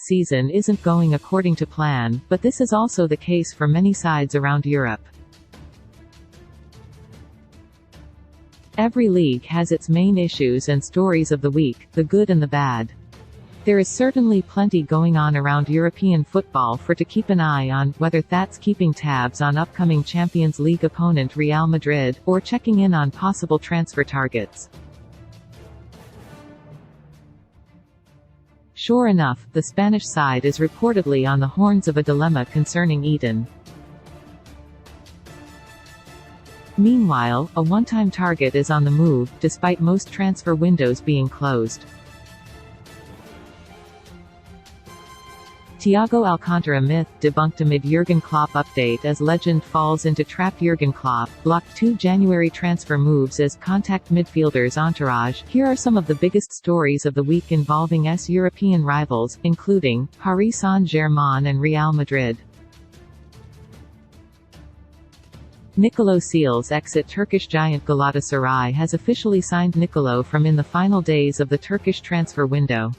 season isn't going according to plan, but this is also the case for many sides around Europe. Every league has its main issues and stories of the week, the good and the bad. There is certainly plenty going on around European football for to keep an eye on, whether that's keeping tabs on upcoming Champions League opponent Real Madrid, or checking in on possible transfer targets. Sure enough, the Spanish side is reportedly on the horns of a dilemma concerning Eden. Meanwhile, a one-time target is on the move, despite most transfer windows being closed. Thiago Alcantara myth debunked amid Jurgen Klopp update as legend falls into trap. Jurgen Klopp blocked 2 January transfer moves as contact midfielders entourage. Here are some of the biggest stories of the week involving European rivals, including Paris Saint-Germain and Real Madrid. Nicolo Seal's exit. Turkish giant Galatasaray has officially signed Nicolo from in the final days of the Turkish transfer window.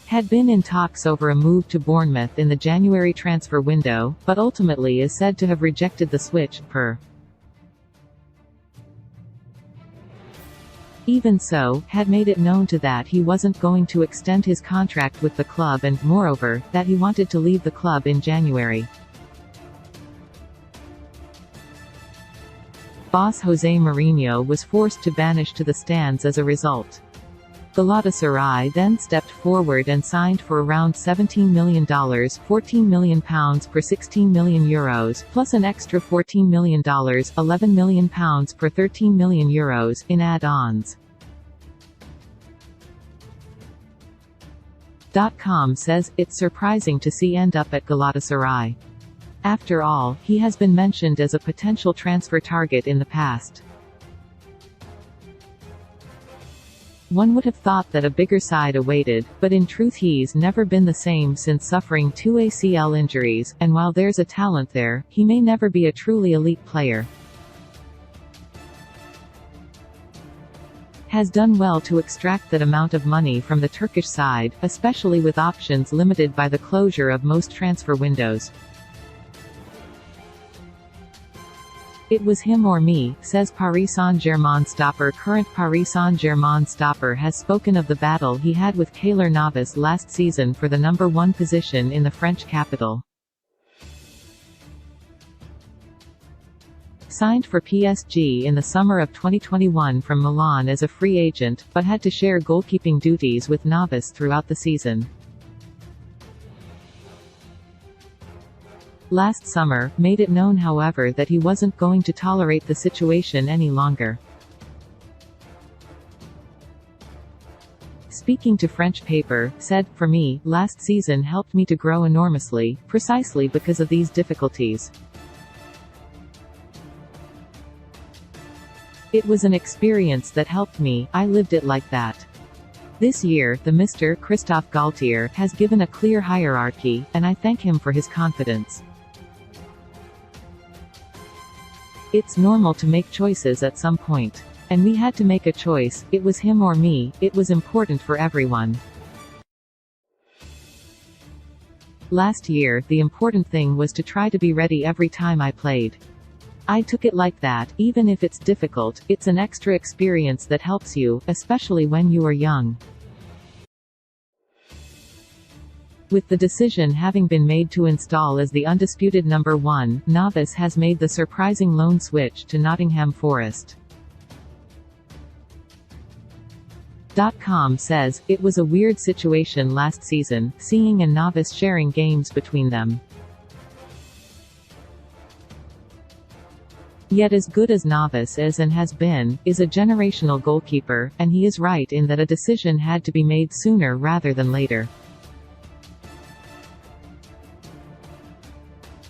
Had been in talks over a move to Bournemouth in the January transfer window, but ultimately is said to have rejected the switch, per. Even so, had made it known to that he wasn't going to extend his contract with the club and, moreover, that he wanted to leave the club in January. Boss José Mourinho was forced to banish to the stands as a result. Galatasaray then stepped forward and signed for around $17 million, £14 million per €16 million, plus an extra $14 million, £11 million per €13 million, in add-ons. .com says, it's surprising to see end up at Galatasaray. After all, he has been mentioned as a potential transfer target in the past. One would have thought that a bigger side awaited, but in truth he's never been the same since suffering 2 ACL injuries, and while there's a talent there, he may never be a truly elite player. Has done well to extract that amount of money from the Turkish side, especially with options limited by the closure of most transfer windows. It was him or me, says Paris Saint-Germain stopper. Current Paris Saint-Germain stopper has spoken of the battle he had with Keylor Navas last season for the number 1 position in the French capital. Signed for PSG in the summer of 2021 from Milan as a free agent, but had to share goalkeeping duties with Navas throughout the season. Last summer, made it known however that he wasn't going to tolerate the situation any longer. Speaking to French paper, said, "For me, last season helped me to grow enormously, precisely because of these difficulties. It was an experience that helped me, I lived it like that." This year, the Mr. Christophe Galtier has given a clear hierarchy, and I thank him for his confidence. It's normal to make choices at some point. And we had to make a choice, it was him or me, it was important for everyone. Last year, the important thing was to try to be ready every time I played. I took it like that, even if it's difficult, it's an extra experience that helps you, especially when you are young. With the decision having been made to install as the undisputed number 1, Navas has made the surprising loan switch to Nottingham Forest. .com says, it was a weird situation last season, seeing and Navas sharing games between them. Yet as good as Navas is and has been, is a generational goalkeeper, and he is right in that a decision had to be made sooner rather than later.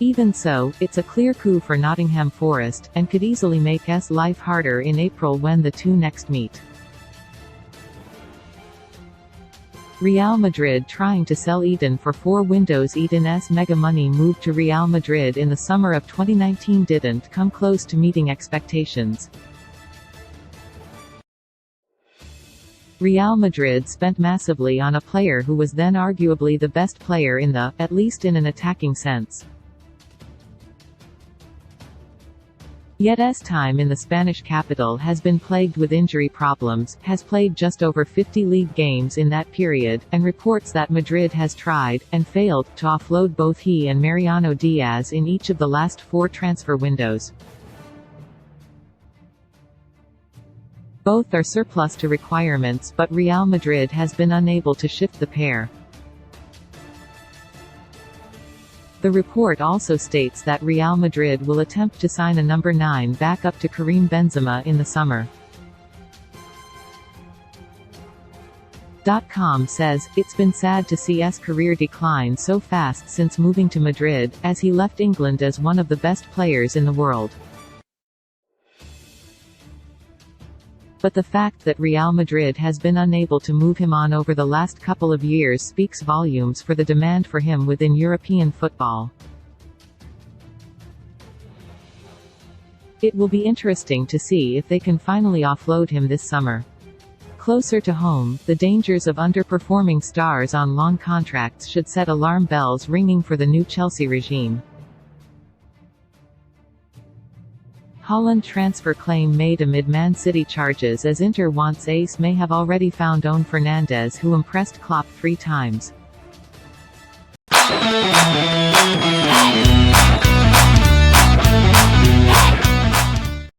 Even so, it's a clear coup for Nottingham Forest, and could easily make S life harder in April when the two next meet. Real Madrid trying to sell Eden for 4 windows. Eden's mega money move to Real Madrid in the summer of 2019 didn't come close to meeting expectations. Real Madrid spent massively on a player who was then arguably the best player in the, at least in an attacking sense. Yet his time in the Spanish capital has been plagued with injury problems, has played just over 50 league games in that period, and reports that Madrid has tried, and failed, to offload both he and Mariano Diaz in each of the last 4 transfer windows. Both are surplus to requirements, but Real Madrid has been unable to shift the pair. The report also states that Real Madrid will attempt to sign a number 9 backup to Karim Benzema in the summer. .com says, "It's been sad to see his career decline so fast since moving to Madrid, as he left England as one of the best players in the world. But the fact that Real Madrid has been unable to move him on over the last couple of years speaks volumes for the demand for him within European football. It will be interesting to see if they can finally offload him this summer." Closer to home, the dangers of underperforming stars on long contracts should set alarm bells ringing for the new Chelsea regime. Haaland transfer claim made amid Man City charges as Inter wants ace may have already found Owen Fernandez, who impressed Klopp 3 times.